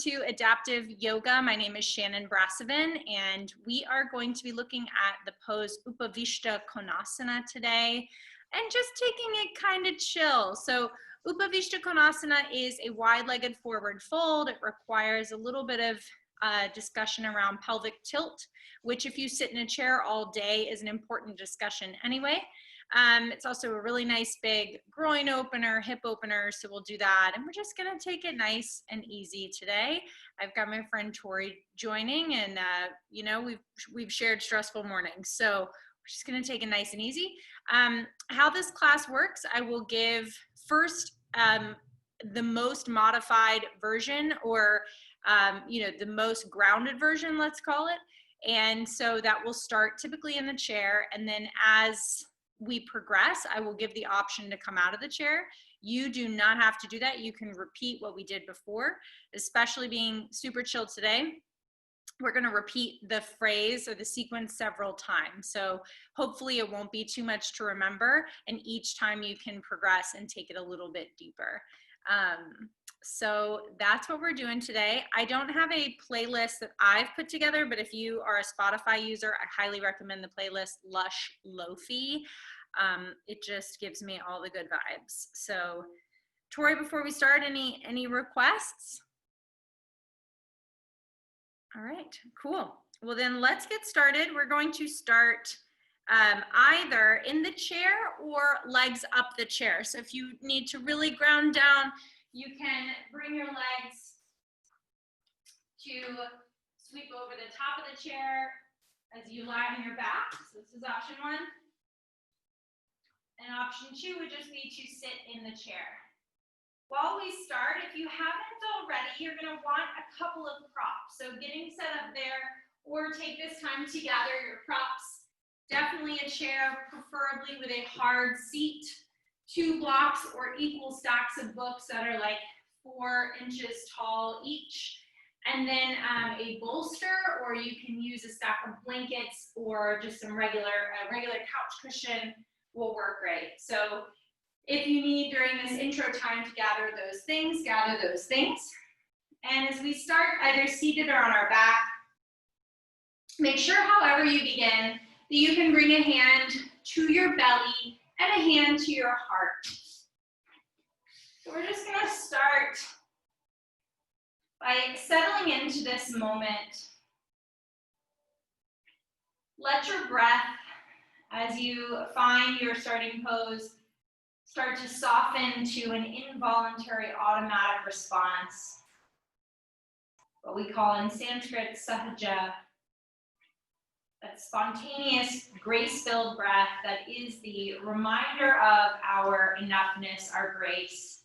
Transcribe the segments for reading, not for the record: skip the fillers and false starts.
to Adaptive Yoga. My name is Shannon Brassavin, and we are going to be looking at the pose Upavishta Konasana today, and just taking it kind of chill. So Upavishta Konasana is a wide-legged forward fold. It requires a little bit of discussion around pelvic tilt, which if you sit in a chair all day is an important discussion anyway. It's also a really nice big groin opener, hip opener, so we'll do that. And we're just gonna take it nice and easy today. I've got my friend Tori joining, and you know, we've shared stressful mornings, so we're just gonna take it nice and easy. How this class works, I will give first the most modified version, or you know, the most grounded version, let's call it. And so that will start typically in the chair, and then as we progress, I will give the option to come out of the chair. You do not have to do that. You can repeat what we did before, especially being super chill today. We're going to repeat the phrase or the sequence several times. So hopefully it won't be too much to remember, and each time you can progress and take it a little bit deeper. So that's what we're doing today. I don't have a playlist that I've put together, but if you are a Spotify user, I highly recommend the playlist Lush Lofi. It just gives me all the good vibes. So Tori, before we start, any requests? All right, cool. Well, then let's get started. We're going to start either in the chair or legs up the chair. So if you need to really ground down, you can bring your legs to sweep over the top of the chair as you lie on your back. So this is option one. And option two would just be to sit in the chair. While we start, if you haven't already, you're going to want a couple of props. So getting set up there, or take this time to gather your props. Definitely a chair, preferably with a hard seat. 2 blocks or equal stacks of books that are like 4 inches tall each. And then a bolster, or you can use a stack of blankets, or just some regular couch cushion will work great. So if you need during this intro time to gather those things, gather those things. And as we start, either seated or on our back, make sure, however you begin, that you can bring a hand to your belly and a hand to your heart. So we're just gonna start by settling into this moment. Let your breath, as you find your starting pose, start to soften to an involuntary automatic response, what we call in Sanskrit sahaja, that spontaneous, grace-filled breath that is the reminder of our enoughness, our grace.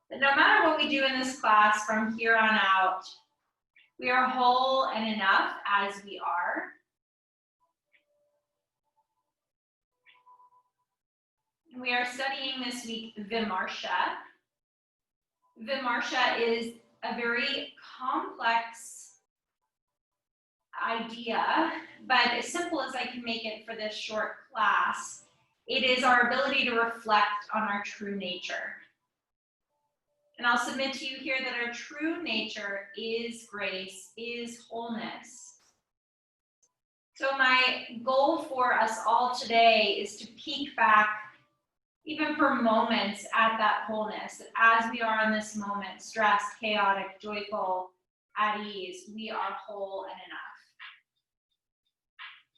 That no matter what we do in this class from here on out, we are whole and enough as we are. We are studying this week Vimarsha. Vimarsha is a very complex idea, but as simple as I can make it for this short class, it is our ability to reflect on our true nature. And I'll submit to you here that our true nature is grace, is wholeness. So my goal for us all today is to peek back, even for moments, at that wholeness, that as we are in this moment, stressed, chaotic, joyful, at ease, we are whole and enough.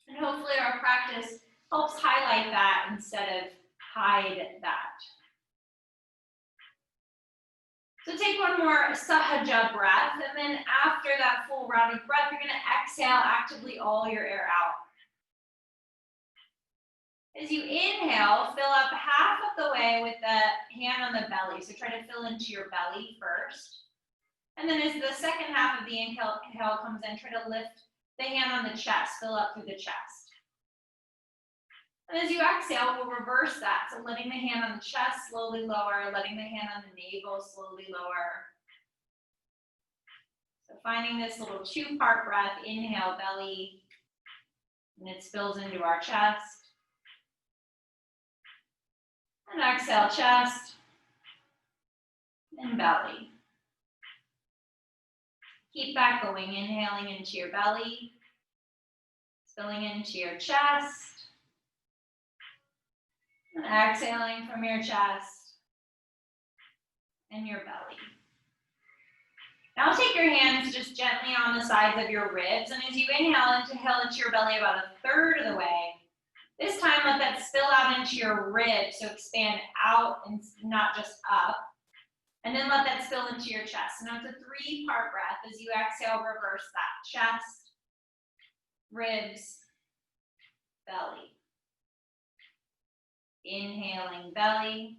And hopefully our practice helps highlight that instead of hide that. So take one more sahaja breath, and then after that full round of breath, you're going to exhale actively all your air out. As you inhale, fill up half of the way with the hand on the belly. So try to fill into your belly first. And then as the second half of the inhale comes in, try to lift the hand on the chest, fill up through the chest. And as you exhale, we'll reverse that. So letting the hand on the chest slowly lower, letting the hand on the navel slowly lower. So finding this little 2-part breath, inhale, belly, and it spills into our chest. And exhale, chest and belly. Keep that going, inhaling into your belly, spilling into your chest, and exhaling from your chest and your belly. Now take your hands just gently on the sides of your ribs, and as you inhale into your belly about a third of the way. This time let that spill out into your ribs, so expand out and not just up. And then let that spill into your chest. Now it's a 3-part breath. As you exhale, reverse that. Chest, ribs, belly. Inhaling belly,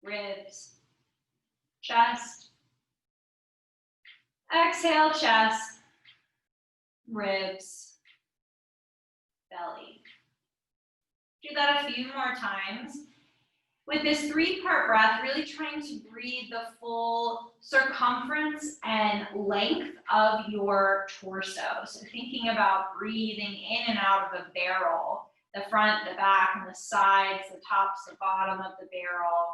ribs, chest. Exhale, chest, ribs, belly. Do that a few more times. With this 3-part breath, really trying to breathe the full circumference and length of your torso. So thinking about breathing in and out of a barrel, the front, the back, and the sides, the tops, the bottom of the barrel.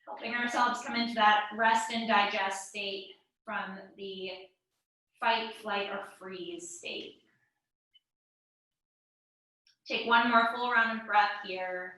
Helping ourselves come into that rest and digest state from the fight, flight, or freeze state. Take one more full round of breath here.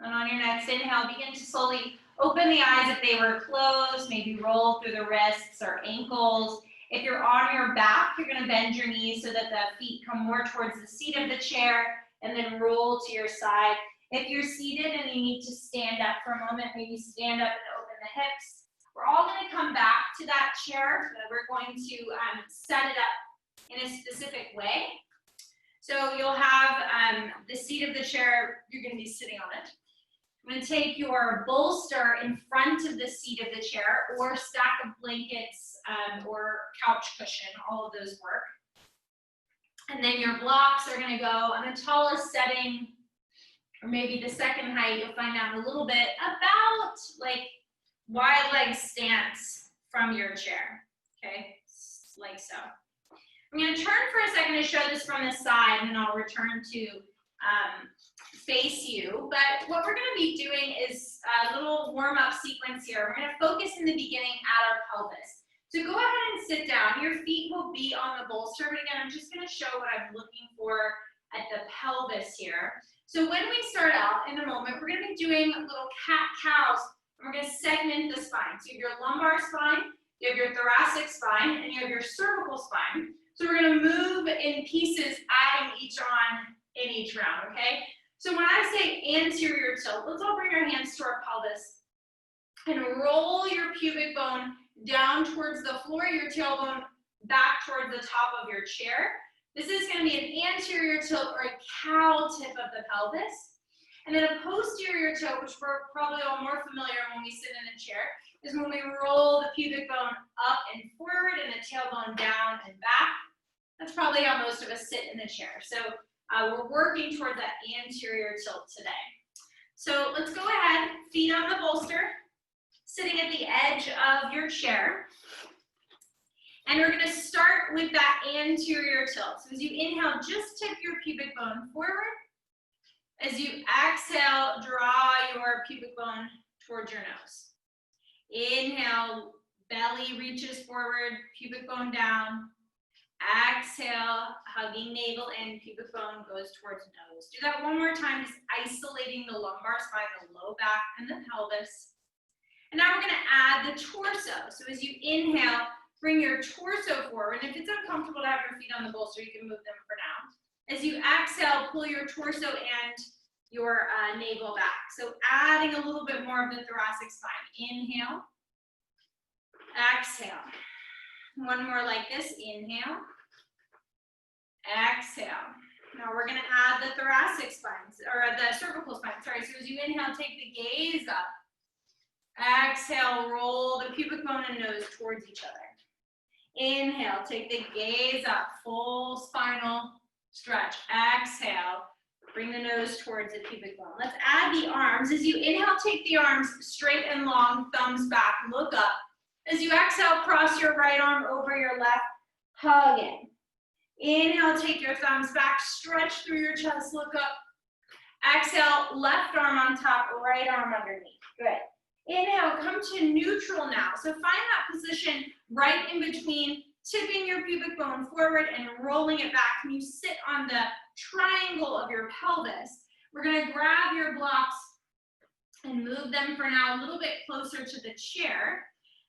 And on your next inhale, begin to slowly open the eyes if they were closed, maybe roll through the wrists or ankles. If you're on your back, you're going to bend your knees so that the feet come more towards the seat of the chair and then roll to your side. If you're seated and you need to stand up for a moment, maybe stand up and open the hips. We're all going to come back to that chair. We're going to set it up in a specific way. So you'll have the seat of the chair, you're going to be sitting on it. I'm going to take your bolster in front of the seat of the chair, or stack of blankets or couch cushion, all of those work. And then your blocks are going to go on the tallest setting, or maybe the second height. You'll find out in a little bit about like wide leg stance from your chair, okay, like so. I'm going to turn for a second to show this from the side, and then I'll return to face you. But what we're going to be doing is a little warm-up sequence here. We're going to focus in the beginning at our pelvis. So go ahead and sit down. Your feet will be on the bolster, but again, I'm just going to show what I'm looking for at the pelvis here. So when we start out in a moment, we're going to be doing little cat-cows. We're going to segment the spine. So you have your lumbar spine, you have your thoracic spine, and you have your cervical spine. So we're going to move in pieces, adding each on in each round, okay? So when I say anterior tilt, let's all bring our hands to our pelvis and roll your pubic bone down towards the floor, your tailbone back towards the top of your chair. This is going to be an anterior tilt or a cow tip of the pelvis. And then a posterior tilt, which we're probably all more familiar when we sit in a chair, is when we roll the pubic bone up and forward and the tailbone down and back. That's probably how most of us sit in the chair. So we're working toward that anterior tilt today. So let's go ahead, feet on the bolster, sitting at the edge of your chair. And we're going to start with that anterior tilt. So as you inhale, just tip your pubic bone forward. As you exhale, draw your pubic bone towards your nose. Inhale, belly reaches forward, pubic bone down. Exhale, hugging navel and pubic bone goes towards nose. Do that one more time, just isolating the lumbar spine, the low back, and the pelvis. And now we're going to add the torso. So as you inhale, bring your torso forward. And if it's uncomfortable to have your feet on the bolster, you can move them for now. As you exhale, pull your torso and your navel back. So adding a little bit more of the thoracic spine. Inhale, exhale. One more like this. Inhale, exhale. Now we're going to add the thoracic spine, or the cervical spine. Sorry. So as you inhale, take the gaze up. Exhale, roll the pubic bone and nose towards each other. Inhale, take the gaze up, full spinal stretch. Exhale, bring the nose towards the pubic bone. Let's add the arms. As you inhale, take the arms straight and long, thumbs back, look up. As you exhale, cross your right arm over your left, hug in. Inhale, take your thumbs back, stretch through your chest, look up. Exhale, left arm on top, right arm underneath. Good. Inhale, come to neutral now. So find that position right in between tipping your pubic bone forward and rolling it back. Can you sit on the triangle of your pelvis? We're gonna grab your blocks and move them for now a little bit closer to the chair.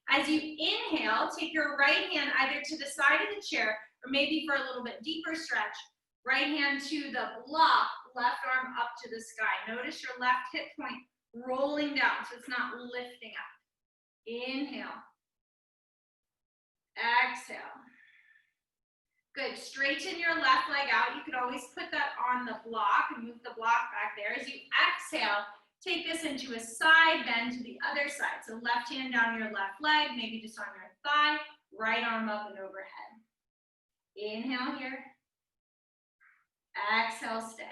As you inhale, take your right hand either to the side of the chair or maybe for a little bit deeper stretch. Right hand to the block, left arm up to the sky. Notice your left hip point rolling down so it's not lifting up. Inhale. Exhale. Good. Straighten your left leg out. You could always put that on the block and move the block back there. As you exhale, take this into a side bend to the other side. So left hand down your left leg, maybe just on your thigh, right arm up and overhead. Inhale here. Exhale, stay.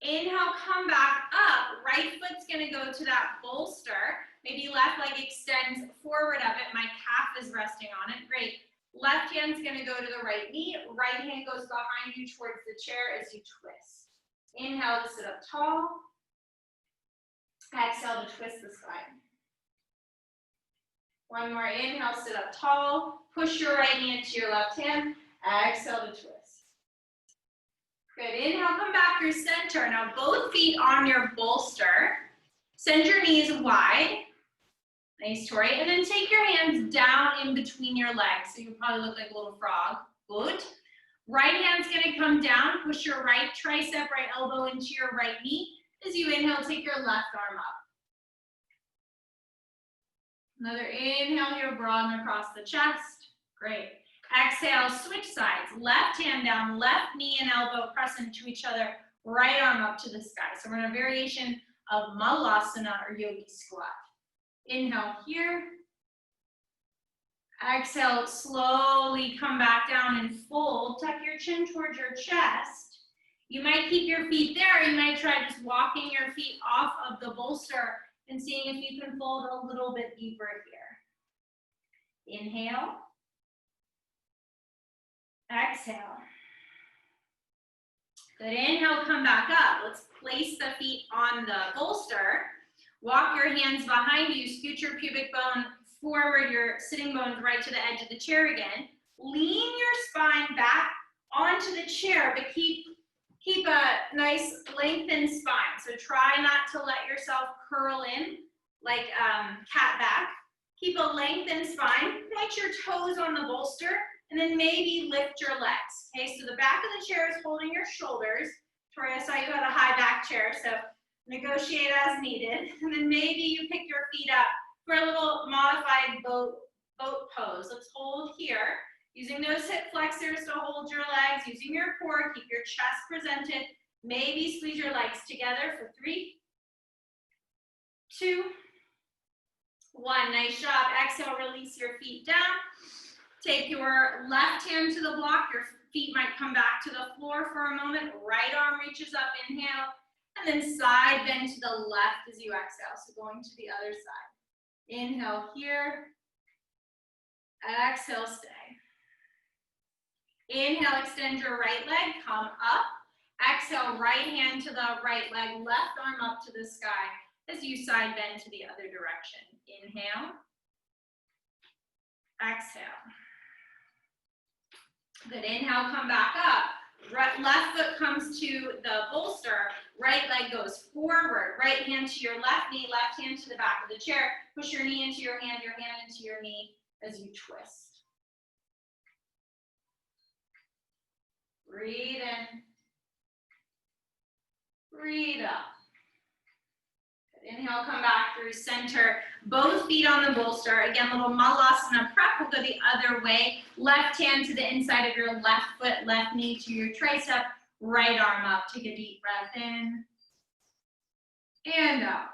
Inhale, come back up. Right foot's gonna go to that bolster. Maybe left leg extends forward of it. My calf is resting on it. Great. Left hand's gonna go to the right knee. Right hand goes behind you towards the chair as you twist. Inhale to sit up tall. Exhale to twist the spine. One more inhale, sit up tall. Push your right knee into your left hand. Exhale to twist. Good. Inhale, come back through center. Now both feet on your bolster. Send your knees wide. Nice, Tori. And then take your hands down in between your legs. So you probably look like a little frog. Good. Right hand's going to come down. Push your right tricep, right elbow into your right knee. As you inhale, take your left arm up. Another inhale here, broaden across the chest. Great. Exhale, switch sides. Left hand down, left knee and elbow press into each other. Right arm up to the sky. So we're in a variation of Malasana or Yogi Squat. Inhale here. Exhale, slowly come back down and fold. Tuck your chin towards your chest. You might keep your feet there. You might try just walking your feet off of the bolster and seeing if you can fold a little bit deeper here. Inhale. Exhale. Good. Inhale, come back up. Let's place the feet on the bolster. Walk your hands behind you. Scoot your pubic bone forward. Your sitting bones right to the edge of the chair again. Lean your spine back onto the chair, but keep a nice lengthened spine. So try not to let yourself curl in like cat back. Keep a lengthened spine. Point your toes on the bolster. And then maybe lift your legs. Okay, so the back of the chair is holding your shoulders. Tori, I saw you had a high back chair, so negotiate as needed. And then maybe you pick your feet up for a little modified boat pose. Let's hold here. Using those hip flexors to hold your legs, using your core, keep your chest presented. Maybe squeeze your legs together for 3, 2, 1. Nice job. Exhale, release your feet down. Take your left hand to the block. Your feet might come back to the floor for a moment. Right arm reaches up, inhale. And then side bend to the left as you exhale. So going to the other side. Inhale here. Exhale, stay. Inhale, extend your right leg, come up. Exhale, right hand to the right leg, left arm up to the sky as you side bend to the other direction. Inhale. Exhale. Good. Inhale, come back up. Right, left foot comes to the bolster. Right leg goes forward. Right hand to your left knee, left hand to the back of the chair. Push your knee into your hand into your knee as you twist. Breathe in. Breathe up. Inhale, come back through center. Both feet on the bolster. Again, little Malasana prep. We'll go the other way. Left hand to the inside of your left foot, left knee to your tricep. Right arm up. Take a deep breath in. And out.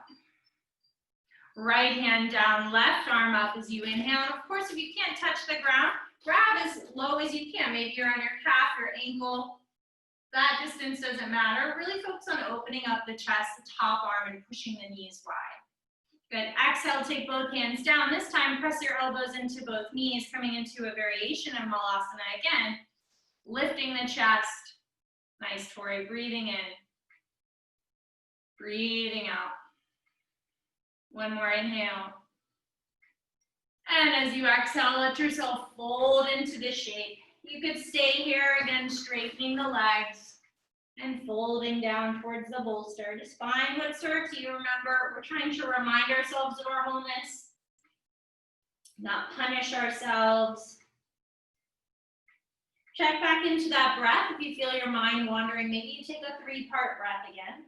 Right hand down, left arm up as you inhale. And of course, if you can't touch the ground, grab as low as you can. Maybe you're on your calf, your ankle. That distance doesn't matter. Really focus on opening up the chest, the top arm, and pushing the knees wide. Good. Exhale, take both hands down. This time, press your elbows into both knees, coming into a variation of Malasana again. Lifting the chest. Nice, Tori. Breathing in. Breathing out. One more inhale. And as you exhale, let yourself fold into the shape. You could stay here, again, straightening the legs and folding down towards the bolster. Just find what serves you. Remember, we're trying to remind ourselves of our wholeness, not punish ourselves. Check back into that breath. If you feel your mind wandering, maybe you take a 3-part breath again.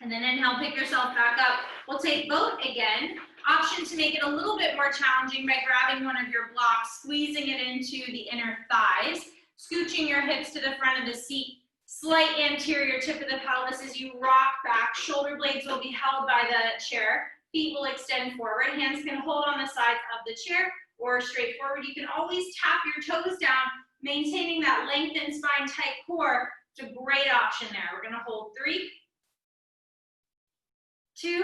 And then inhale, pick yourself back up. We'll take both again. Option to make it a little bit more challenging by grabbing one of your blocks, squeezing it into the inner thighs, scooching your hips to the front of the seat, slight anterior tip of the pelvis as you rock back. Shoulder blades will be held by the chair. Feet will extend forward. Hands can hold on the sides of the chair or straight forward. You can always tap your toes down, maintaining that lengthened spine, tight core. It's a great option there. We're going to hold 3, 2,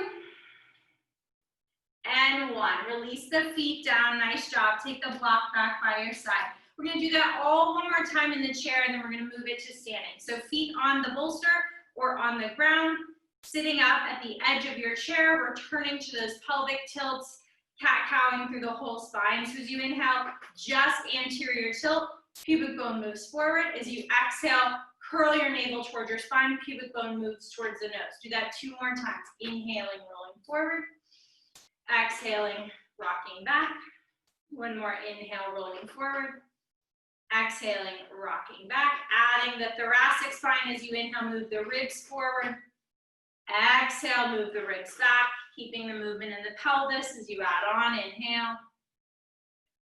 and 1. Release the feet down. Nice job. Take the block back by your side. We're going to do that all one more time in the chair, and then we're going to move it to standing. So feet on the bolster or on the ground, sitting up at the edge of your chair, returning to those pelvic tilts, cat-cowing through the whole spine. So as you inhale, just anterior tilt, pubic bone moves forward. As you exhale, curl your navel towards your spine, pubic bone moves towards the nose. Do that 2 more times. Inhaling, rolling forward. Exhaling, rocking back. 1 more inhale, rolling forward. Exhaling, rocking back. Adding the thoracic spine as you inhale, move the ribs forward. Exhale, move the ribs back, keeping the movement in the pelvis as you add on. Inhale.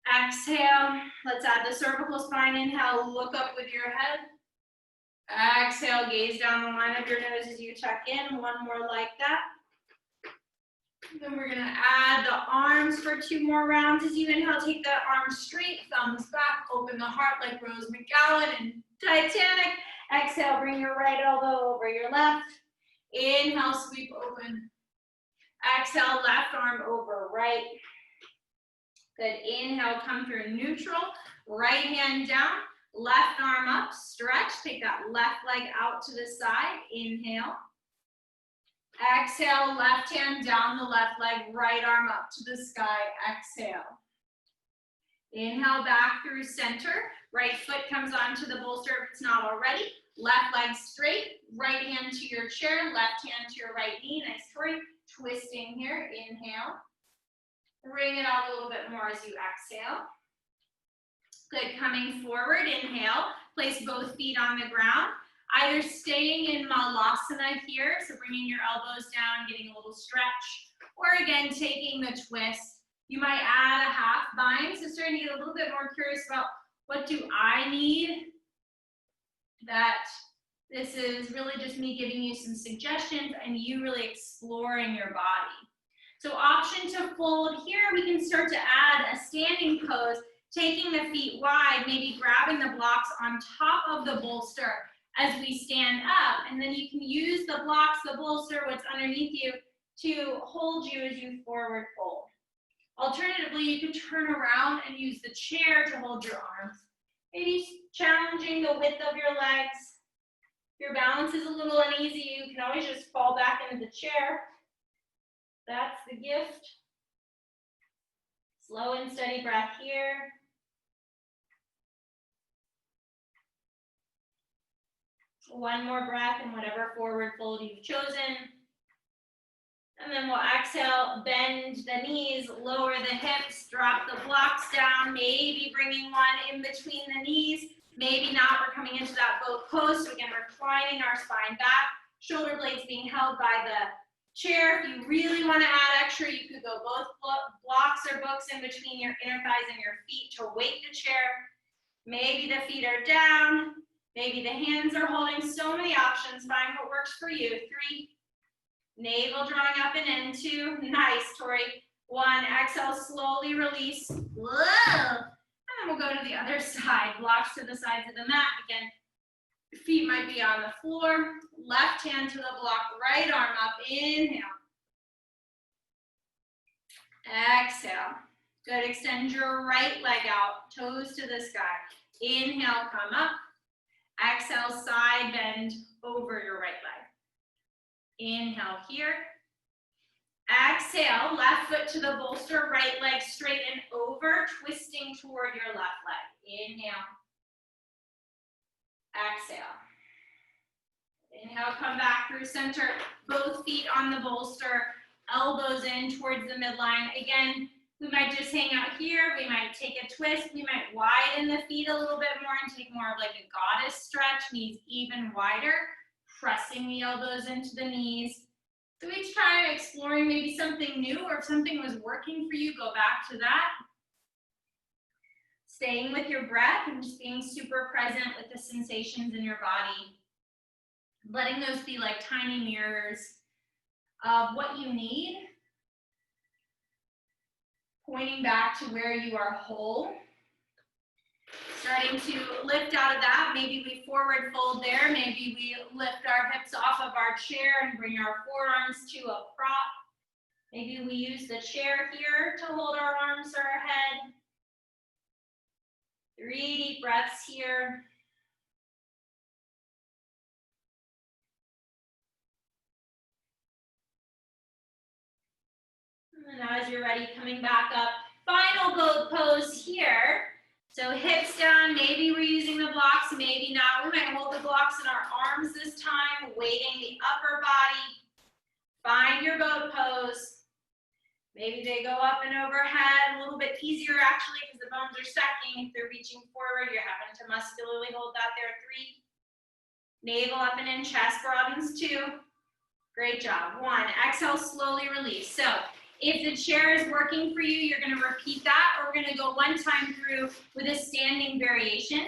Exhale. Let's add the cervical spine. Inhale, look up with your head. Exhale, gaze down the line of your nose as you tuck in. 1 more like that. Then we're gonna add the arms for 2 more rounds. As you inhale, take the arms straight, thumbs back, open the heart like Rose McGowan in Titanic. Exhale, bring your right elbow over your left. Inhale, sweep open. Exhale, left arm over right. Good, inhale, come through neutral. Right hand down, left arm up, stretch. Take that left leg out to the side. Inhale. Exhale, left hand down the left leg, right arm up to the sky. Exhale. Inhale back through center. Right foot comes onto the bolster if it's not already. Left leg straight, right hand to your chair, left hand to your right knee. Nice, Tori. Twisting here. Inhale. Bring it out a little bit more as you exhale. Good, coming forward. Inhale. Place both feet on the ground. Either staying in Malasana here, so bringing your elbows down, getting a little stretch, or again, taking the twist. You might add a half bind, so starting to get a little bit more curious about what do I need? That this is really just me giving you some suggestions and you really exploring your body. So option to fold here, we can start to add a standing pose, taking the feet wide, maybe grabbing the blocks on top of the bolster as we stand up, and then you can use the blocks, the bolster, what's underneath you, to hold you as you forward fold. Alternatively, you can turn around and use the chair to hold your arms. Maybe challenging the width of your legs. If your balance is a little uneasy, you can always just fall back into the chair. That's the gift. Slow and steady breath here. One more breath in whatever forward fold you've chosen. And then we'll exhale, bend the knees, lower the hips, drop the blocks down, maybe bringing one in between the knees, maybe not. We're coming into that boat pose. So again, reclining our spine back, shoulder blades being held by the chair. If you really want to add extra, you could go both blocks or books in between your inner thighs and your feet to weight the chair. Maybe the feet are down. Maybe the hands are holding. So many options. Find what works for you. 3, navel drawing up and in. 2, nice, Tori. 1, exhale, slowly release. Whoa. And then we'll go to the other side. Blocks to the sides of the mat. Again, feet might be on the floor. Left hand to the block, right arm up. Inhale. Exhale. Good, extend your right leg out, toes to the sky. Inhale, come up. Exhale, side bend over your right leg. Inhale here. Exhale, left foot to the bolster, right leg straight and over, twisting toward your left leg. Inhale. Exhale. Inhale, come back through center, both feet on the bolster, elbows in towards the midline. Again, we might just hang out here, we might take a twist, we might widen the feet a little bit more and take more of like a goddess stretch, knees even wider, pressing the elbows into the knees. So each time exploring maybe something new, or if something was working for you, go back to that. Staying with your breath and just being super present with the sensations in your body. Letting those be like tiny mirrors of what you need. Pointing back to where you are whole. Starting to lift out of that. Maybe we forward fold there. Maybe we lift our hips off of our chair and bring our forearms to a prop. Maybe we use the chair here to hold our arms or our head. 3 deep breaths here. And as you're ready, coming back up. Final goat pose here. So hips down, maybe we're using the blocks, maybe not. We might hold the blocks in our arms this time, weighting the upper body. Find your goat pose. Maybe they go up and overhead, a little bit easier actually because the bones are stacking. If they're reaching forward, you're having to muscularly hold that there. 3. Navel up and in, chest broadens. 2. Great job. 1. Exhale, slowly release. So if the chair is working for you, you're going to repeat that, or we're going to go one time through with a standing variation.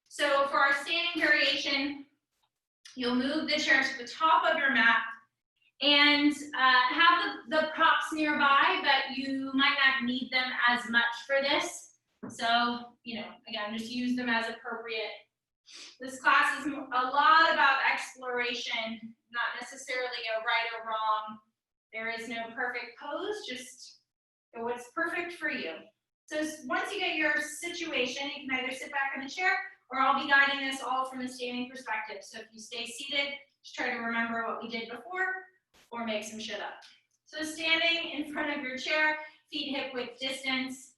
So for our standing variation, you'll move the chair to the top of your mat and have the props nearby, but you might not need them as much for this. So, again, just use them as appropriate. This class is a lot about exploration, not necessarily a right or wrong. There is no perfect pose, just what's perfect for you. So once you get your situation, you can either sit back in the chair, or I'll be guiding this all from a standing perspective. So if you stay seated, just try to remember what we did before, or make some shit up. So standing in front of your chair, feet hip width distance.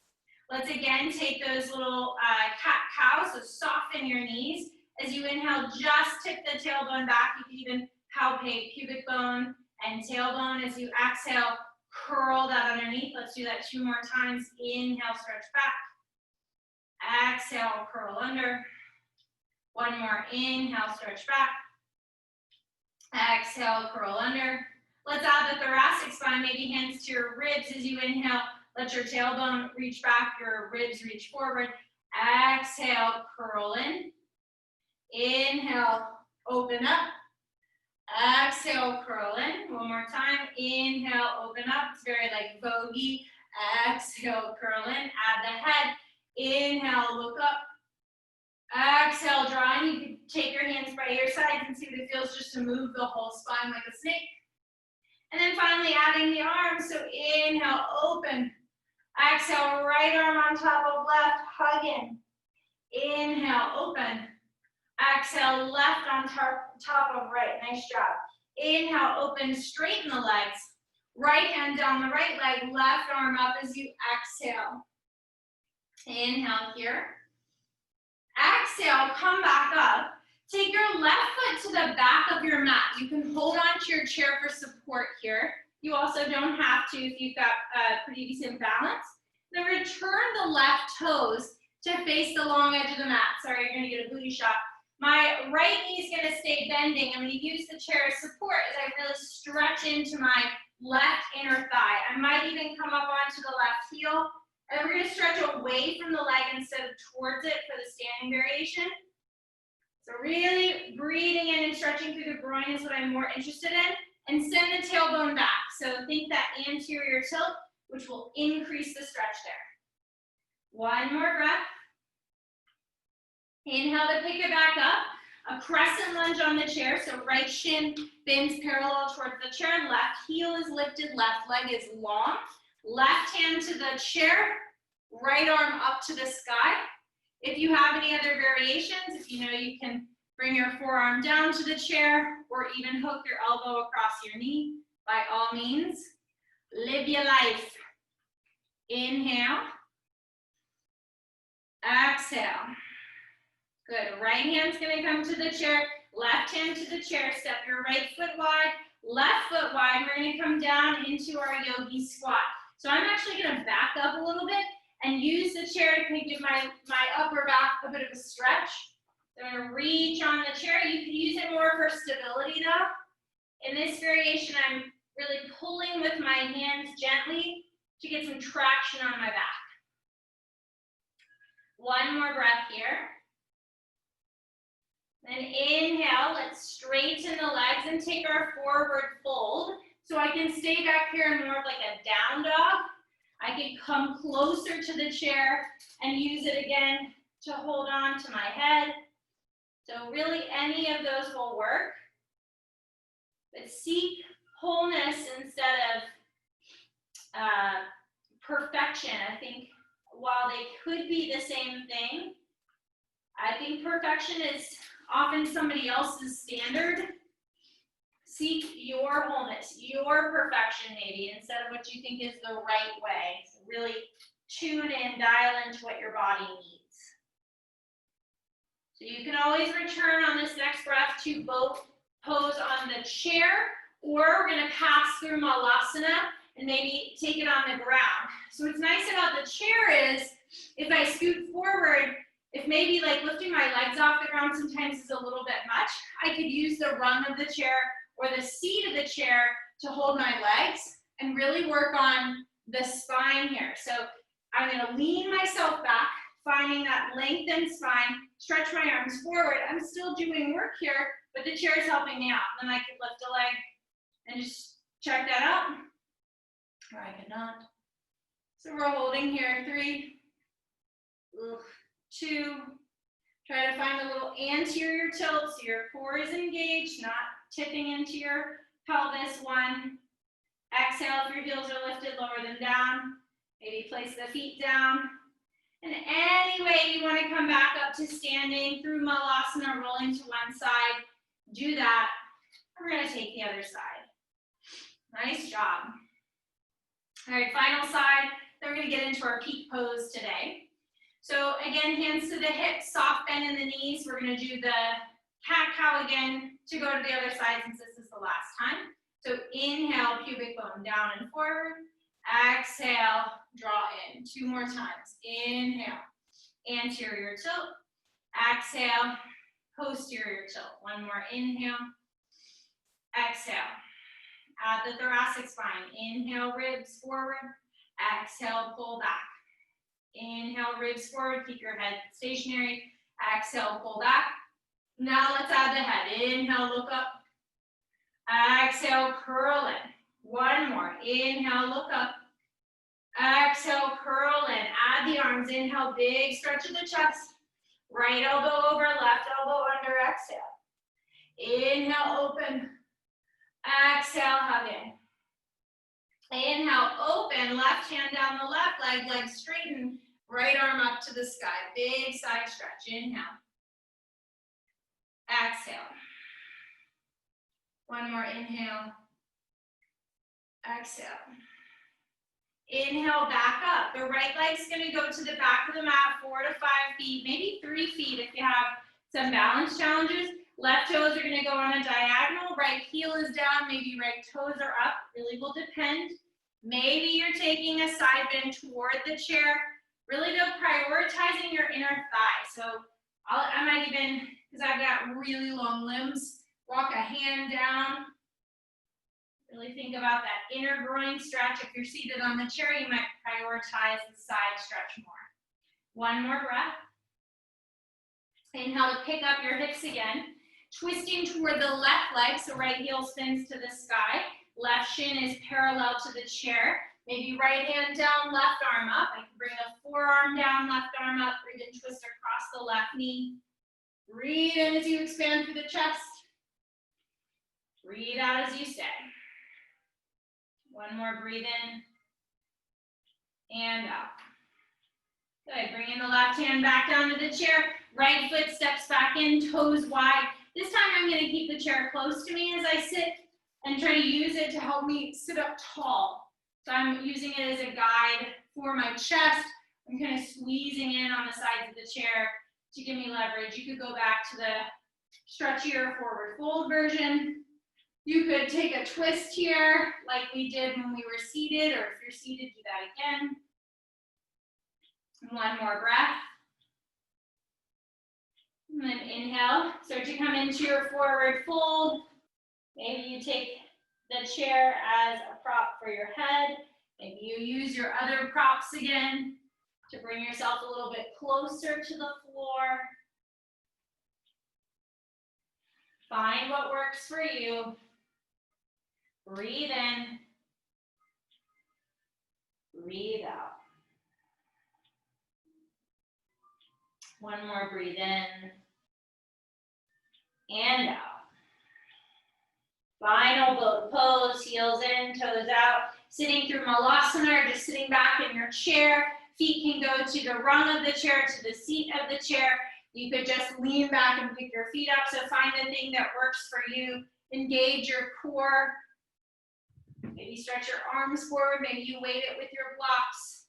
Let's again take those little cat-cows, so soften your knees. As you inhale, just tip the tailbone back. You can even palpate pubic bone and tailbone. As you exhale, curl that underneath. Let's do that 2 more times. Inhale, stretch back. Exhale, curl under. 1 more. Inhale, stretch back. Exhale, curl under. Let's add the thoracic spine, maybe hands to your ribs as you inhale. Let your tailbone reach back, your ribs reach forward. Exhale, curl in. Inhale, open up. Exhale, curl in. 1 more time. Inhale, open up. It's very like bogey. Exhale, curl in. Add the head. Inhale, look up. Exhale, draw in. You can take your hands by your sides and see what it feels just to move the whole spine like a snake. And then finally adding the arms. So inhale, open. Exhale, right arm on top of left, hug in. Inhale, open. Exhale, left on top of right. Nice job. Inhale, open, straighten the legs. Right hand down the right leg, left arm up as you exhale. Inhale here. Exhale, come back up. Take your left foot to the back of your mat. You can hold on to your chair for support here. You also don't have to if you've got pretty decent balance. Then return the left toes to face the long edge of the mat. Sorry, you're gonna get a booty shot. My right knee is gonna stay bending. I'm gonna use the chair as support as I really stretch into my left inner thigh. I might even come up onto the left heel. And we're gonna stretch away from the leg instead of towards it for the standing variation. So really breathing in and stretching through the groin is what I'm more interested in. And send the tailbone back. So think that anterior tilt, which will increase the stretch there. 1 more breath. Inhale to pick it back up. A crescent lunge on the chair. So right shin bends parallel towards the chair. Left heel is lifted. Left leg is long. Left hand to the chair. Right arm up to the sky. If you have any other variations, if you know you can Bring your forearm down to the chair or even hook your elbow across your knee. By all means, live your life. Inhale. Exhale. Good. Right hand's going to come to the chair. Left hand to the chair. Step your right foot wide. Left foot wide. We're going to come down into our Yogi Squat. So I'm actually going to back up a little bit and use the chair to kind of give my upper back a bit of a stretch. So I'm going to reach on the chair. You can use it more for stability though. In this variation, I'm really pulling with my hands gently to get some traction on my back. One more breath here. Then inhale, let's straighten the legs and take our forward fold. So I can stay back here in more of like a down dog. I can come closer to the chair and use it again to hold on to my head. So really any of those will work. But seek wholeness instead of perfection. I think while they could be the same thing, I think perfection is often somebody else's standard. Seek your wholeness, your perfection maybe, instead of what you think is the right way. So really tune in, dial into what your body needs. So you can always return on this next breath to both pose on the chair, or we're going to pass through Malasana and maybe take it on the ground. So what's nice about the chair is if I scoot forward, if maybe like lifting my legs off the ground sometimes is a little bit much, I could use the rung of the chair or the seat of the chair to hold my legs and really work on the spine here. So I'm going to lean myself back, finding that lengthened spine, stretch my arms forward. I'm still doing work here, but the chair is helping me out. Then I could lift a leg and just check that out, or I could not. So we're holding here, 3, 2, try to find a little anterior tilt so your core is engaged, not tipping into your pelvis. 1, exhale if your heels are lifted, lower them down. Maybe place the feet down. And any way you want to come back up to standing through Malasana, rolling to one side, do that. We're going to take the other side. Nice job. All right, final side. Then we're going to get into our peak pose today. So again, hands to the hips, soft bend in the knees. We're going to do the cat-cow again to go to the other side since this is the last time. So inhale, pubic bone down and forward. Exhale, draw in. 2 more times. Inhale, anterior tilt. Exhale, posterior tilt. 1 more inhale. Exhale. Add the thoracic spine. Inhale, ribs forward. Exhale, pull back. Inhale, ribs forward. Keep your head stationary. Exhale, pull back. Now let's add the head. Inhale, look up. Exhale, curl in. 1 more. Inhale, look up. Exhale, curl in. Add the arms. Inhale, big stretch of the chest. Right elbow over, left elbow under. Exhale. Inhale, open. Exhale, hug in. Inhale, open. Left hand down the left leg, leg straighten. Right arm up to the sky. Big side stretch. Inhale. Exhale. 1 more inhale. Exhale. Inhale, back up. The right leg's going to go to the back of the mat, 4 to 5 feet, maybe 3 feet if you have some balance challenges. Left toes are going to go on a diagonal. Right heel is down. Maybe right toes are up. Really will depend. Maybe you're taking a side bend toward the chair. Really though, prioritizing your inner thigh. So I might even, because I've got really long limbs, walk a hand down. Really think about that inner groin stretch. If you're seated on the chair, you might prioritize the side stretch more. 1 more breath. Inhale to pick up your hips again. Twisting toward the left leg, so right heel spins to the sky. Left shin is parallel to the chair. Maybe right hand down, left arm up. I can bring the forearm down, left arm up, or even twist across the left knee. Breathe in as you expand through the chest. Breathe out as you stay. 1 more, breathe in and out. Good, bringing the left hand back down to the chair. Right foot steps back in, toes wide. This time I'm going to keep the chair close to me as I sit and try to use it to help me sit up tall. So I'm using it as a guide for my chest. I'm kind of squeezing in on the sides of the chair to give me leverage. You could go back to the stretchier forward fold version. You could take a twist here like we did when we were seated, or if you're seated, do that again. One more breath. And then inhale, start to come into your forward fold. Maybe you take the chair as a prop for your head. Maybe you use your other props again to bring yourself a little bit closer to the floor. Find what works for you. Breathe in. Breathe out. One more, breathe in and out. Final pose, heels in, toes out. Sitting through Malasana, or just sitting back in your chair. Feet can go to the rung of the chair, to the seat of the chair. You could just lean back and pick your feet up. So find the thing that works for you. Engage your core. Maybe stretch your arms forward. Maybe you weight it with your blocks.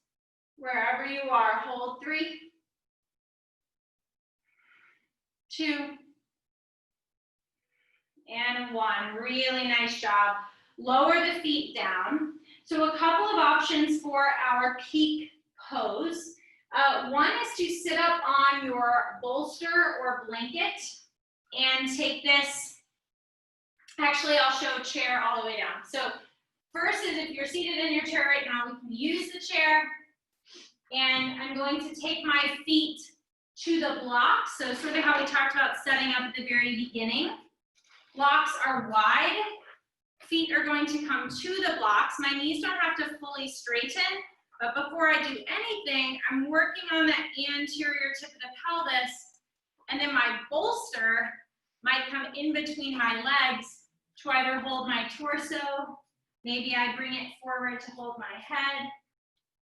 Wherever you are, hold 3, 2, and 1. Really nice job. Lower the feet down. So a couple of options for our peak pose. One is to sit up on your bolster or blanket and take this. Actually, I'll show chair all the way down. So first is, if you're seated in your chair right now, we can use the chair. And I'm going to take my feet to the blocks. So sort of how we talked about setting up at the very beginning. Blocks are wide. Feet are going to come to the blocks. My knees don't have to fully straighten, but before I do anything, I'm working on that anterior tip of the pelvis, and then my bolster might come in between my legs to either hold my torso, maybe I bring it forward to hold my head,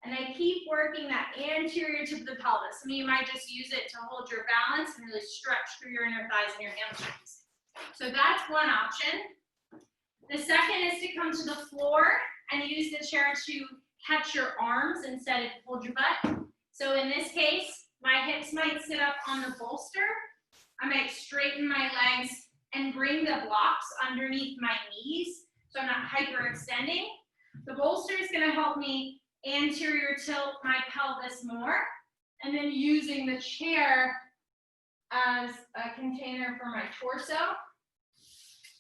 and I keep working that anterior tip of the pelvis. Some of you might just use it to hold your balance and really stretch through your inner thighs and your hamstrings. So that's one option. The second is to come to the floor and use the chair to catch your arms instead of hold your butt. So in this case, my hips might sit up on the bolster. I might straighten my legs and bring the blocks underneath my knees so I'm not hyperextending. The bolster is going to help me anterior tilt my pelvis more, and then using the chair as a container for my torso.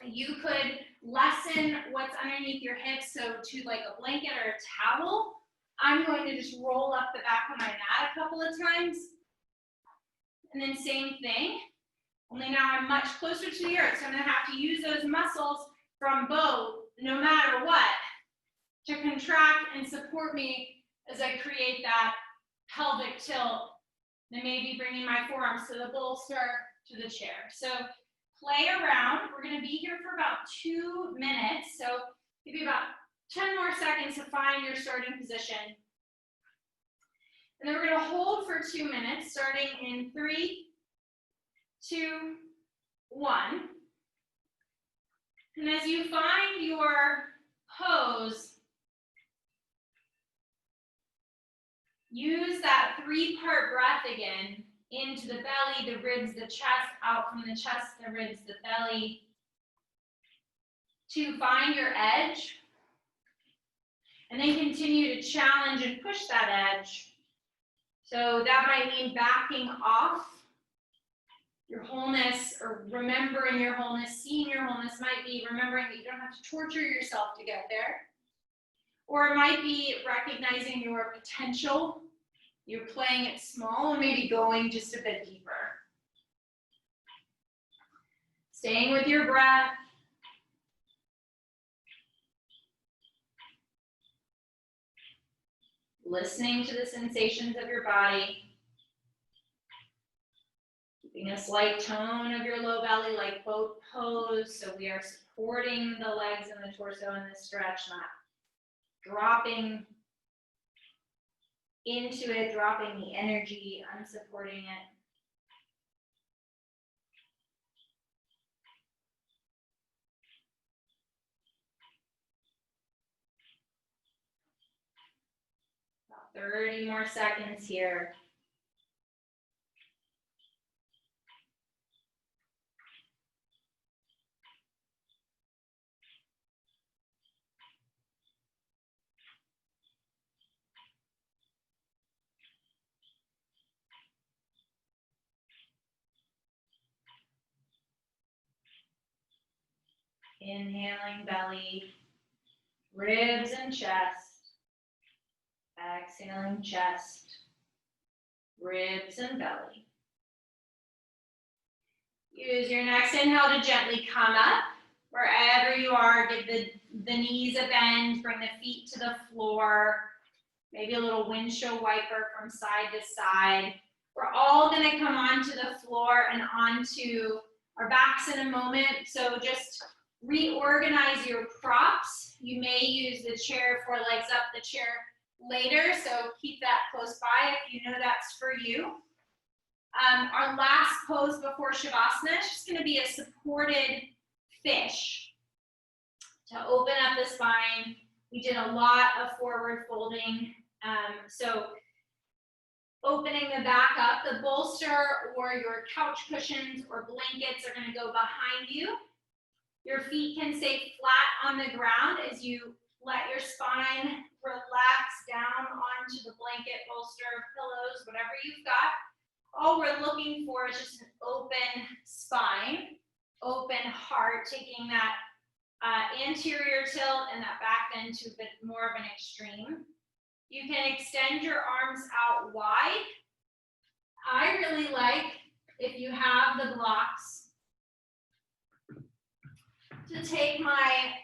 You could lessen what's underneath your hips, so to like a blanket or a towel. I'm going to just roll up the back of my mat a couple of times. And then same thing, only now I'm much closer to the earth, so I'm going to have to use those muscles from both, no matter what, to contract and support me as I create that pelvic tilt. Then maybe bringing my forearms to the bolster, to the chair. So play around. We're going to be here for about 2 minutes. So maybe about 10 more seconds to find your starting position. And then we're going to hold for 2 minutes, starting in 3, 2, 1. And as you find your pose, use that 3-part breath again, into the belly, the ribs, the chest, out from the chest, the ribs, the belly, to find your edge. And then continue to challenge and push that edge. So that might mean backing off your wholeness, or remembering your wholeness, seeing your wholeness. Might be remembering that you don't have to torture yourself to get there. Or it might be recognizing your potential. You're playing it small and maybe going just a bit deeper. Staying with your breath. Listening to the sensations of your body. Keeping a slight tone of your low belly, like boat pose. So we are supporting the legs and the torso in this stretch, not dropping into it, dropping the energy, unsupporting it. 30 more seconds here. Inhaling belly, ribs and chest. Exhaling chest, ribs and belly. Use your next inhale to gently come up. Wherever you are, give the knees a bend, bring the feet to the floor. Maybe a little windshield wiper from side to side. We're all gonna come onto the floor and onto our backs in a moment. So just reorganize your props. You may use the chair for legs up, the chair later. So keep that close by if you know that's for you. Our last pose before Shavasana is just gonna be a supported fish. To open up the spine, we did a lot of forward folding. So opening the back up, the bolster or your couch cushions or blankets are gonna go behind you. Your feet can stay flat on the ground as you let your spine relax down onto the blanket, bolster, pillows, whatever you've got. All we're looking for is just an open spine, open heart, taking that anterior tilt and that back bend to a bit more of an extreme. You can extend your arms out wide. I really like, if you have the blocks, to take my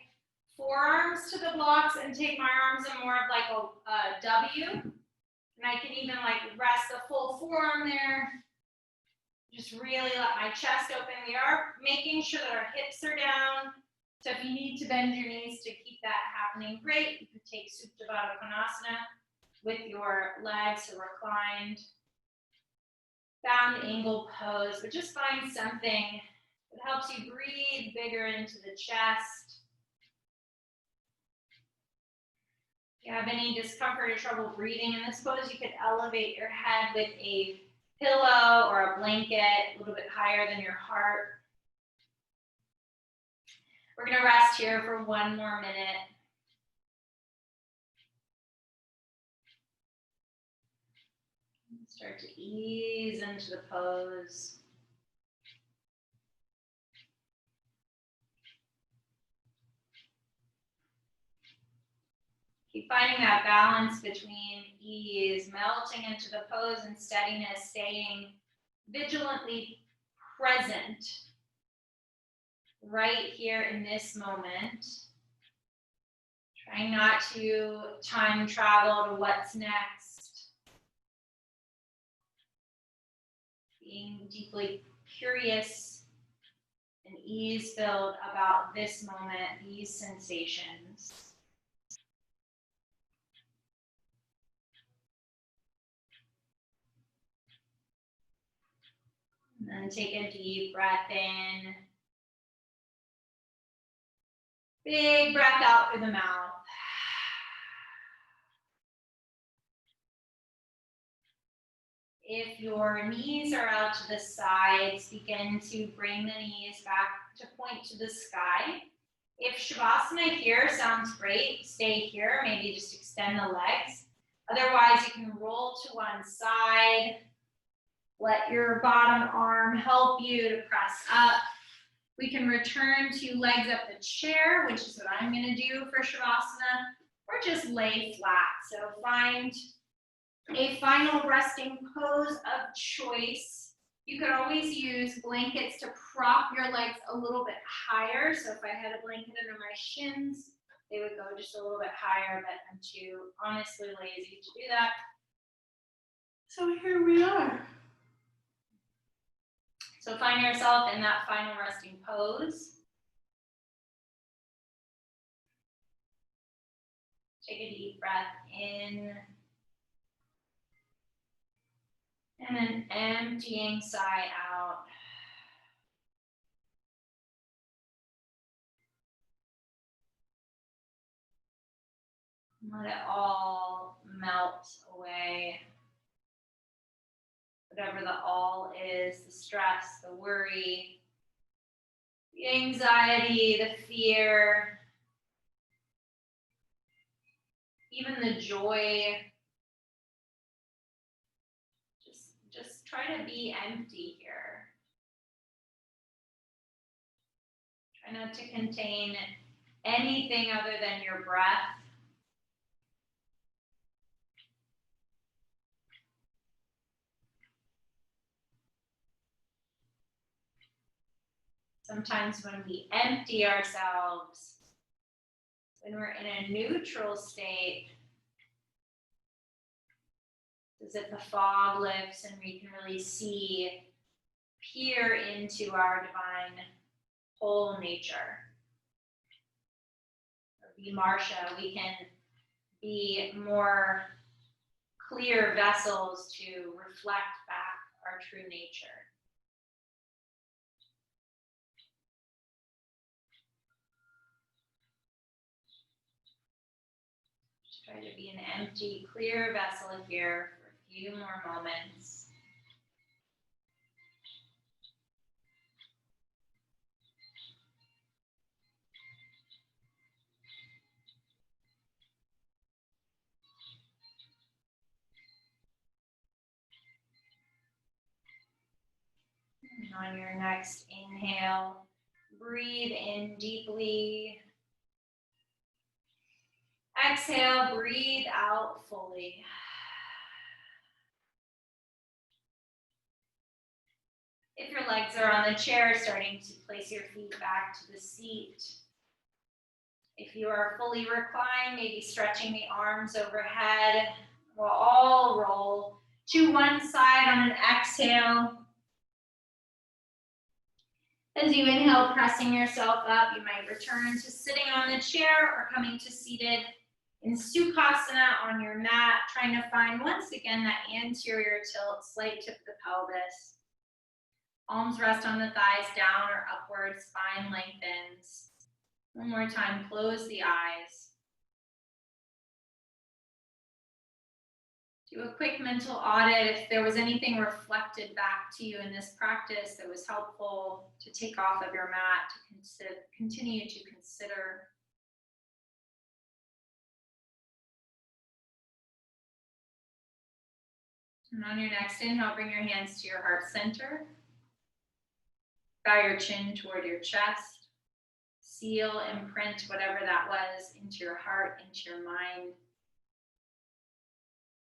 forearms to the blocks and take my arms in more of like a W. And I can even like rest the full forearm there. Just really let my chest open. We are making sure that our hips are down. So if you need to bend your knees to keep that happening, great. You can take Upavishta Konasana with your legs reclined. Bound angle pose, but just find something that helps you breathe bigger into the chest. If you have any discomfort or trouble breathing in this pose, you could elevate your head with a pillow or a blanket a little bit higher than your heart. We're going to rest here for one more minute. Start to ease into the pose. Keep finding that balance between ease, melting into the pose, and steadiness, staying vigilantly present right here in this moment. Trying not to time travel to what's next. Being deeply curious and ease-filled about this moment, these sensations. And then take a deep breath in. Big breath out through the mouth. If your knees are out to the sides, begin to bring the knees back to point to the sky. If Shavasana here sounds great, stay here. Maybe just extend the legs. Otherwise, you can roll to one side. Let your bottom arm help you to press up. We can return to legs up the chair, which is what I'm going to do for Shavasana, or just lay flat. So find a final resting pose of choice. You could always use blankets to prop your legs a little bit higher. So if I had a blanket under my shins, they would go just a little bit higher, but I'm too honestly lazy to do that. So here we are. So find yourself in that final resting pose. Take a deep breath in. And then emptying sigh out. Let it all melt away. Whatever the all is, the stress, the worry, the anxiety, the fear, even the joy. Just try to be empty here. Try not to contain anything other than your breath. Sometimes when we empty ourselves, when we're in a neutral state, as if the fog lifts and we can really see, peer into our divine whole nature. Or be Marsha, we can be more clear vessels to reflect back our true nature. Just try to be an empty, clear vessel here for a few more moments. And on your next inhale, breathe in deeply. Exhale, breathe out fully. If your legs are on the chair, starting to place your feet back to the seat. If you are fully reclined, maybe stretching the arms overhead. We'll all roll to one side on an exhale. As you inhale, pressing yourself up, you might return to sitting on the chair or coming to seated in Sukhasana on your mat, trying to find, once again, that anterior tilt, slight tip of the pelvis. Palms rest on the thighs, down or upward, spine lengthens. One more time, close the eyes. Do a quick mental audit if there was anything reflected back to you in this practice that was helpful to take off of your mat, to continue to consider. And on your next inhale, bring your hands to your heart center. Bow your chin toward your chest. Seal, imprint whatever that was into your heart, into your mind.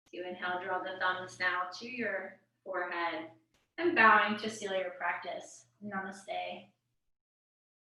As you inhale, draw the thumbs now to your forehead and bowing to seal your practice. Namaste.